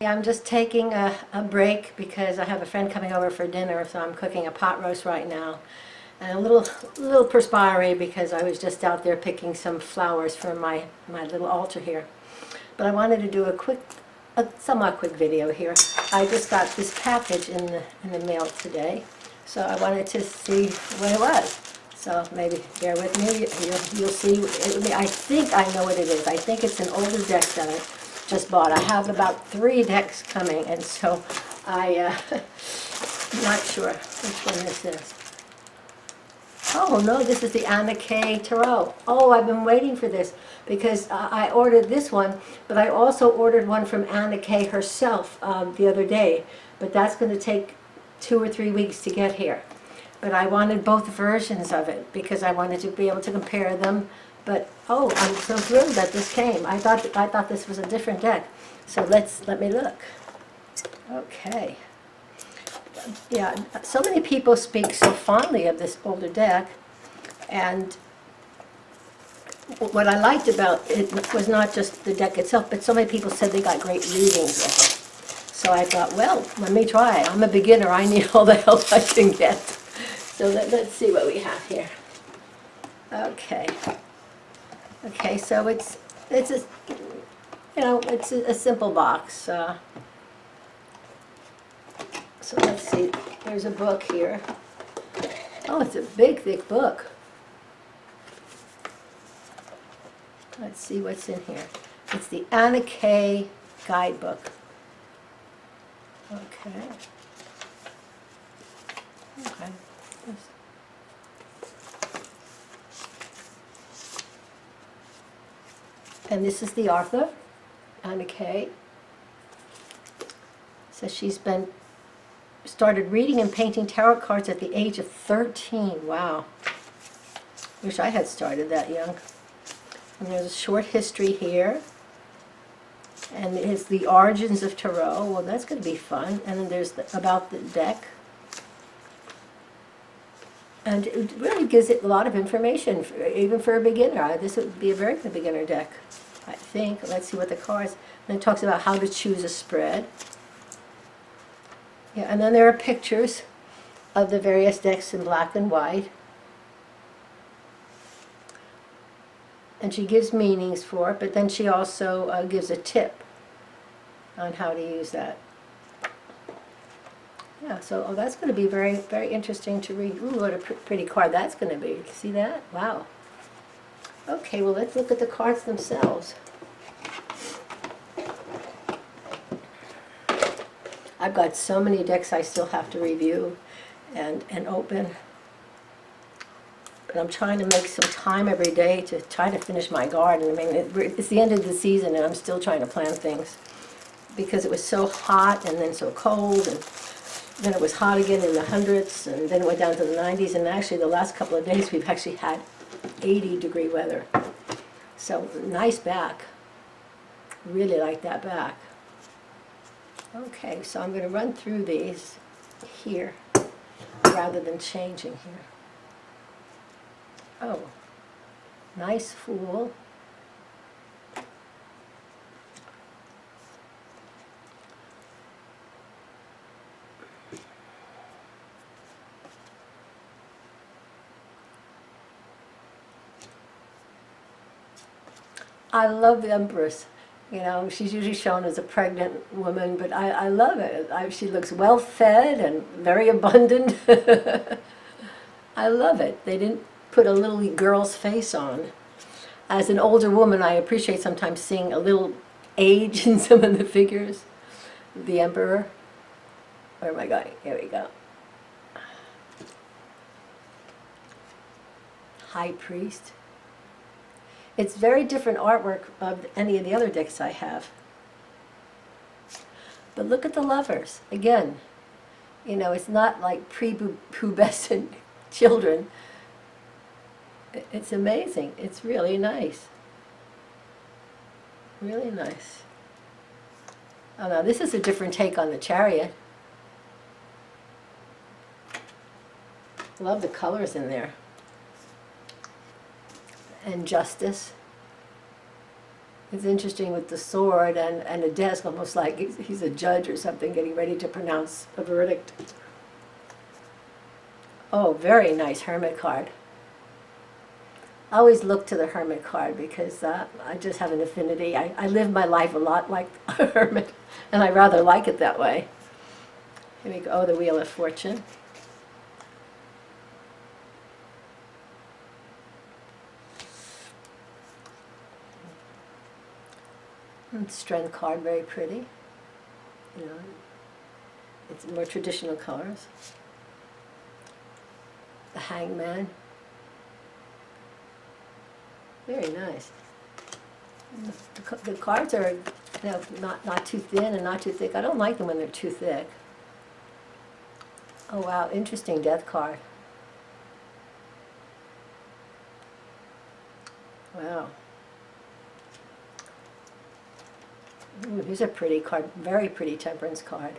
I'm just taking a break because I have a friend coming over for dinner, so I'm cooking a pot roast right now. And a little perspiry because I was just out there picking some flowers for my little altar here. But I wanted to do a somewhat quick video here. I just got this package in the mail today, so I wanted to see what it was. So maybe bear with me. You'll see. I think I know what it is. I think it's an older deck that I just bought. I have about 3 decks coming, and so I'm not sure which one this is. Oh no, this is the Anna K. Tarot. Oh, I've been waiting for this because I ordered this one, but I also ordered one from Anna K. herself the other day. But that's going to take 2 or 3 weeks to get here. But I wanted both versions of it because I wanted to be able to compare them. But oh, I'm so thrilled that this came. I thought this was a different deck. So let me look. Okay. Yeah, so many people speak so fondly of this older deck, and what I liked about it was not just the deck itself, but so many people said they got great readings of it. So I thought, well, let me try. I'm a beginner. I need all the help I can get. So let's see what we have here. Okay. Okay, so it's a, it's a simple box. So let's see, there's a book here. Oh, it's a big, thick book. Let's see what's in here. It's the Anna K. Guidebook. Okay. Okay. And this is the author, Anna K. So she's started reading and painting tarot cards at the age of 13. Wow. Wish I had started that young. And there's a short history here. And it's the origins of tarot. Well, that's going to be fun. And then there's about the deck. And it really gives it a lot of information, even for a beginner. This would be a very good beginner deck, I think. Let's see what the cards. And it talks about how to choose a spread. Yeah, and then there are pictures of the various decks in black and white. And she gives meanings for it, but then she also gives a tip on how to use that. Yeah, so that's going to be very, very interesting to read. Ooh, what a pretty card that's going to be. See that? Wow. Okay, well, let's look at the cards themselves. I've got so many decks I still have to review and open. But I'm trying to make some time every day to try to finish my garden. I mean, it's the end of the season and I'm still trying to plant things because it was so hot and then so cold, and then it was hot again in the hundreds, and then it went down to the 90s, and actually the last couple of days we've actually had 80-degree weather. So nice back. Really like that back. Okay, so I'm going to run through these here rather than changing here. Oh, nice Fool. I love the Empress. You know, she's usually shown as a pregnant woman, but I love it. She looks well fed and very abundant. I love it. They didn't put a little girl's face on. As an older woman, I appreciate sometimes seeing a little age in some of the figures. The Emperor. Where am I going? Here we go. High Priest. It's very different artwork of any of the other decks I have. But look at the Lovers. Again, you know, it's not like prepubescent children. It's amazing. It's really nice. Really nice. Oh, now this is a different take on the Chariot. Love the colors in there. And Justice. It's interesting with the sword and a desk, almost like he's a judge or something getting ready to pronounce a verdict. Oh, very nice Hermit card. I always look to the Hermit card because I just have an affinity. I live my life a lot like a hermit, and I rather like it that way. Here we go. Oh, the Wheel of Fortune. And Strength card, very pretty. You know, it's more traditional colors. The Hangman. Very nice. The cards are, not too thin and not too thick. I don't like them when they're too thick. Oh wow, interesting Death card. Wow. Ooh, here's a pretty card, very pretty Temperance card.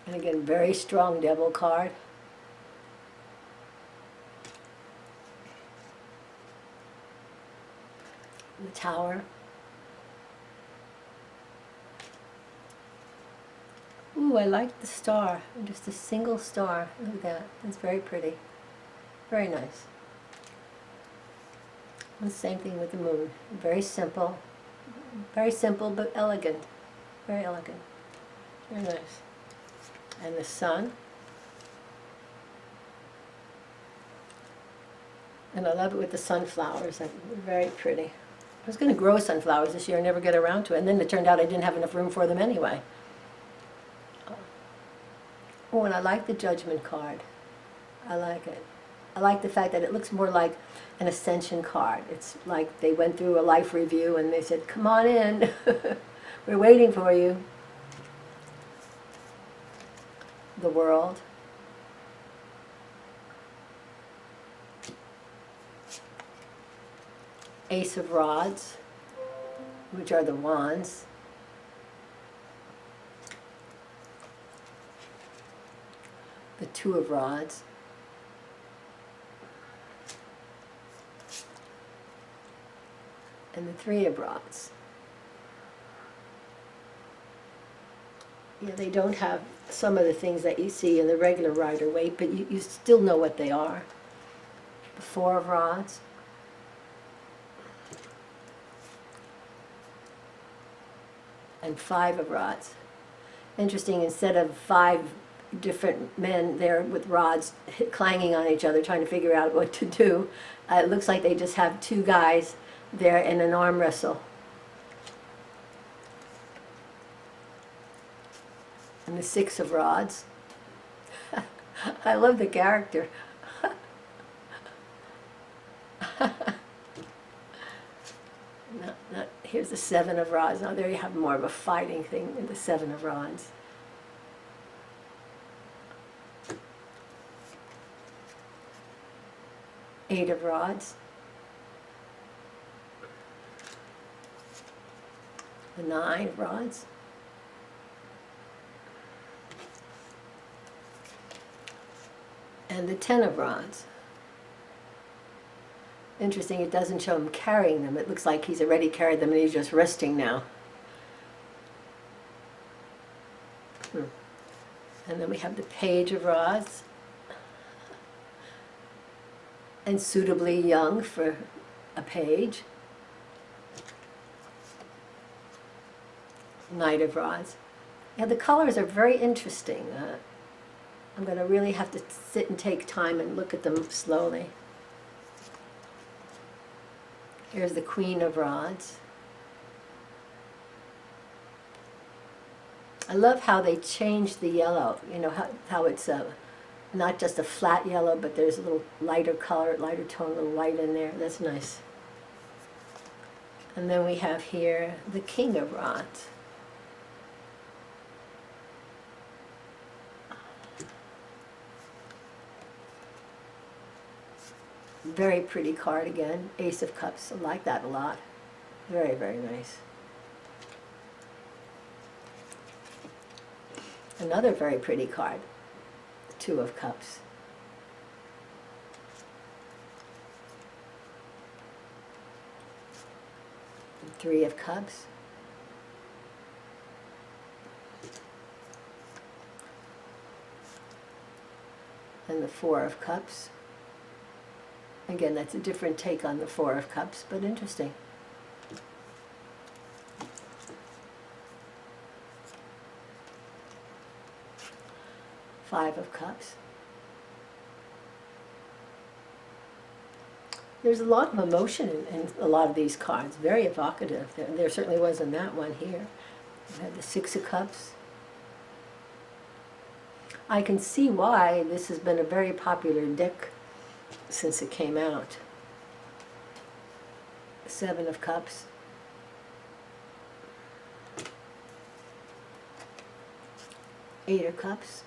And again, very strong Devil card. The Tower. Ooh, I like the star. Just a single star. Look at that. That's very pretty. Very nice. And the same thing with the moon. Very simple but elegant. Very elegant. Very nice. And the sun. And I love it with the sunflowers. They're very pretty. I was going to grow sunflowers this year and never get around to it. And then it turned out I didn't have enough room for them anyway. Oh, and I like the Judgment card. I like it. I like the fact that it looks more like an Ascension card. It's like they went through a life review and they said, come on in. We're waiting for you. The World. Ace of Rods, which are the wands. The Two of Rods. And the Three of Rods. Yeah, they don't have some of the things that you see in the regular Rider-Waite, but you still know what they are. The Four of Rods. And Five of Rods. Interesting, instead of 5 different men there with rods clanging on each other trying to figure out what to do, it looks like they just have 2 guys there in an arm wrestle. And the Six of Rods. I love the character. Here's the Seven of Rods. Now there you have more of a fighting thing in the Seven of Rods. Eight of Rods. The Nine of Rods. And the Ten of Rods. Interesting, it doesn't show him carrying them. It looks like he's already carried them and he's just resting now. And then we have the Page of Rods. And suitably young for a page. Knight of Rods. Yeah, the colors are very interesting. I'm going to really have to sit and take time and look at them slowly. Here's the Queen of Rods. I love how they changed the yellow. You know, how it's not just a flat yellow, but there's a little lighter color, lighter tone, a little light in there. That's nice. And then we have here the King of Rods. Very pretty card again. Ace of Cups. I like that a lot. Very, very nice. Another very pretty card. Two of Cups. Three of Cups. And the Four of Cups. Again, that's a different take on the Four of Cups, but interesting. Five of Cups. There's a lot of emotion in a lot of these cards, very evocative. There certainly was in that one here. We have the Six of Cups. I can see why this has been a very popular deck since it came out. Seven of Cups. Eight of Cups.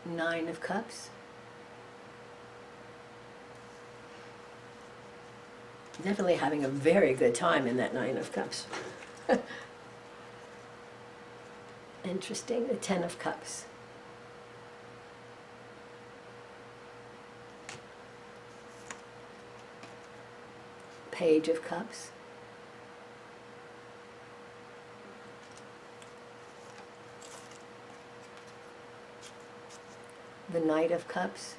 Nine of Cups. Definitely having a very good time in that Nine of Cups. Interesting. The Ten of Cups. Page of Cups. The Knight of Cups.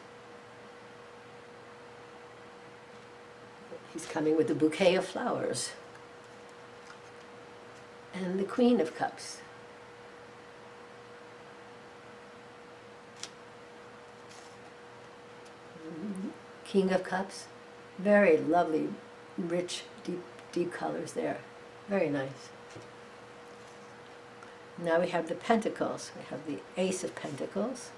He's coming with a bouquet of flowers. And the Queen of Cups. King of Cups. Very lovely, rich, deep colors there. Very nice. Now we have the Pentacles. We have the Ace of Pentacles.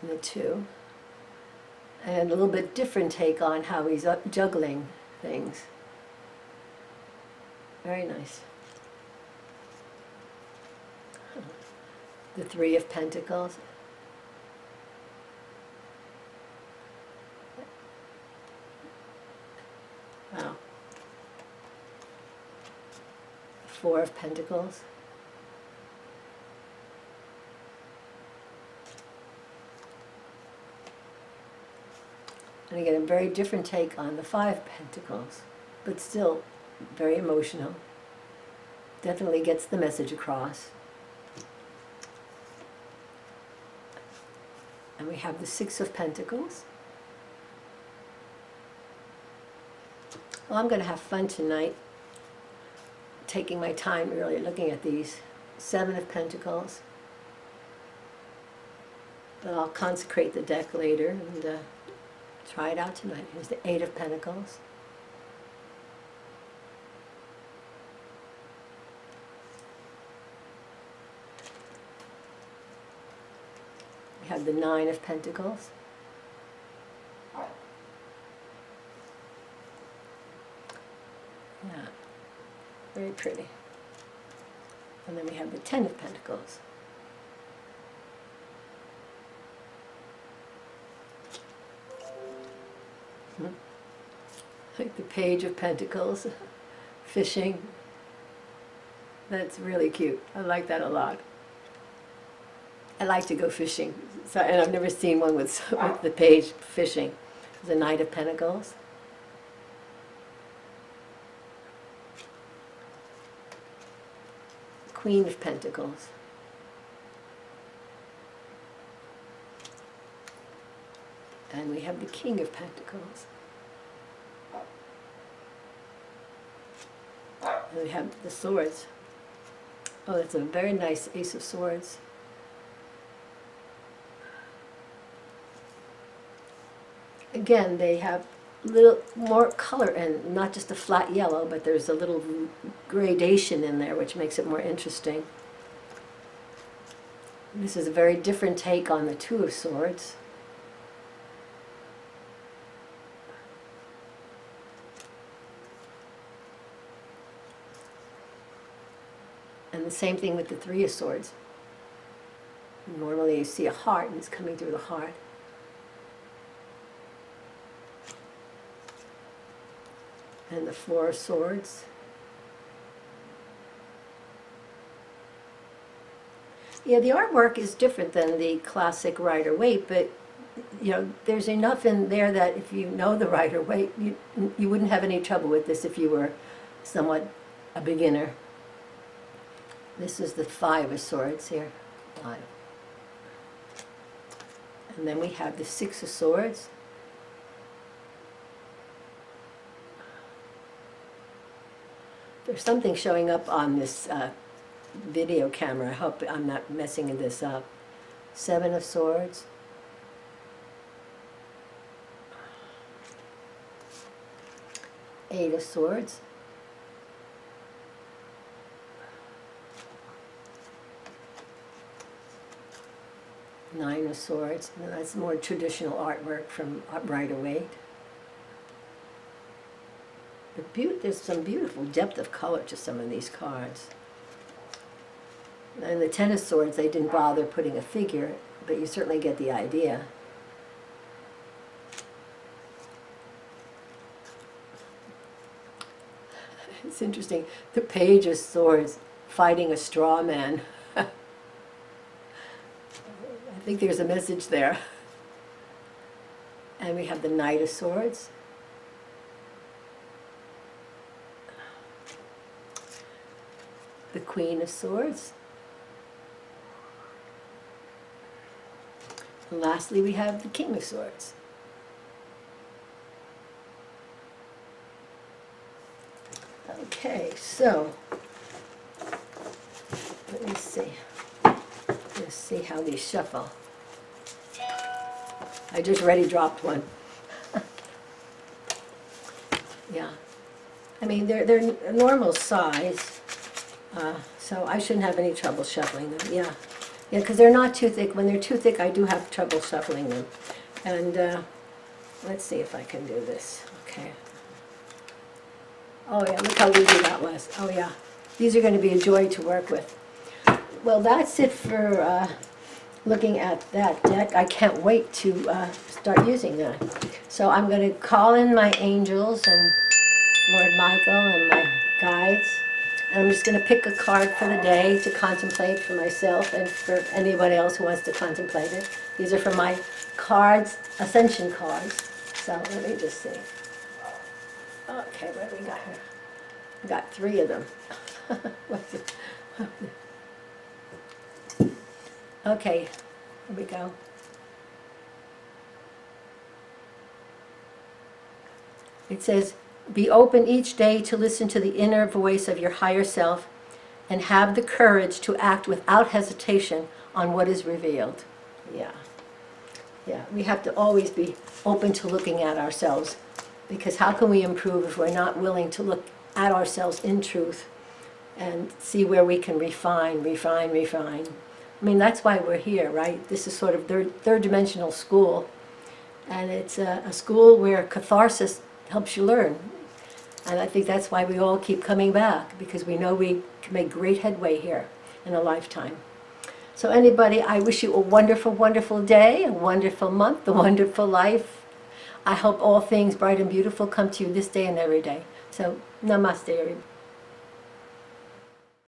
And the Two. And a little bit different take on how he's juggling things. Very nice. The Three of Pentacles. Wow. Four of Pentacles. And again, a very different take on the Five of Pentacles, but still very emotional. Definitely gets the message across. And we have the Six of Pentacles. Well, I'm going to have fun tonight, taking my time really looking at these. Seven of Pentacles. But I'll consecrate the deck later and try it out tonight. Here's the Eight of Pentacles. We have the Nine of Pentacles. Yeah, very pretty. And then we have the Ten of Pentacles. Like the Page of Pentacles, fishing. That's really cute. I like that a lot. I like to go fishing, so, and I've never seen one with the Page fishing. The Knight of Pentacles. Queen of Pentacles. And we have the King of Pentacles. And we have the Swords. Oh, that's a very nice Ace of Swords. Again, they have a little more color and not just a flat yellow, but there's a little gradation in there which makes it more interesting. This is a very different take on the Two of Swords. And the same thing with the Three of Swords. Normally you see a heart and it's coming through the heart. And the Four of Swords. Yeah, the artwork is different than the classic Rider-Waite, but you know, there's enough in there that if you know the Rider-Waite, you wouldn't have any trouble with this if you were somewhat a beginner. This is the 5 of Swords here. 5. And then we have the 6 of Swords. There's something showing up on this video camera. I hope I'm not messing this up. 7 of Swords. 8 of Swords. 9 of Swords. Now that's more traditional artwork from Rider-Waite. There's some beautiful depth of color to some of these cards. And the 10 of Swords, they didn't bother putting a figure, but you certainly get the idea. It's interesting. The Page of Swords fighting a straw man. I think there's a message there. And we have the Knight of Swords. The Queen of Swords. And lastly, we have the King of Swords. Okay, so let me see. Let's see how these shuffle. I just already dropped one. Yeah, I mean they're normal size, so I shouldn't have any trouble shuffling them. Yeah, yeah, because they're not too thick. When they're too thick, I do have trouble shuffling them. And let's see if I can do this. Okay. Oh yeah, look how easy that was. Oh yeah, these are going to be a joy to work with. Well, that's it for looking at that deck. I can't wait to start using that. So I'm going to call in my angels and Lord Michael and my guides. And I'm just going to pick a card for the day to contemplate for myself and for anyone else who wants to contemplate it. These are from my cards, Ascension cards. So let me just see. Okay, what do we got here? We got 3 of them. What's it? Okay, here we go. It says, be open each day to listen to the inner voice of your higher self and have the courage to act without hesitation on what is revealed. Yeah. Yeah, we have to always be open to looking at ourselves, because how can we improve if we're not willing to look at ourselves in truth and see where we can refine. I mean, that's why we're here, right? This is sort of third dimensional school, and it's a school where catharsis helps you learn. And I think that's why we all keep coming back, because we know we can make great headway here in a lifetime. So anybody, I wish you a wonderful, wonderful day, a wonderful month, a wonderful life. I hope all things bright and beautiful come to you this day and every day. So, namaste, everybody.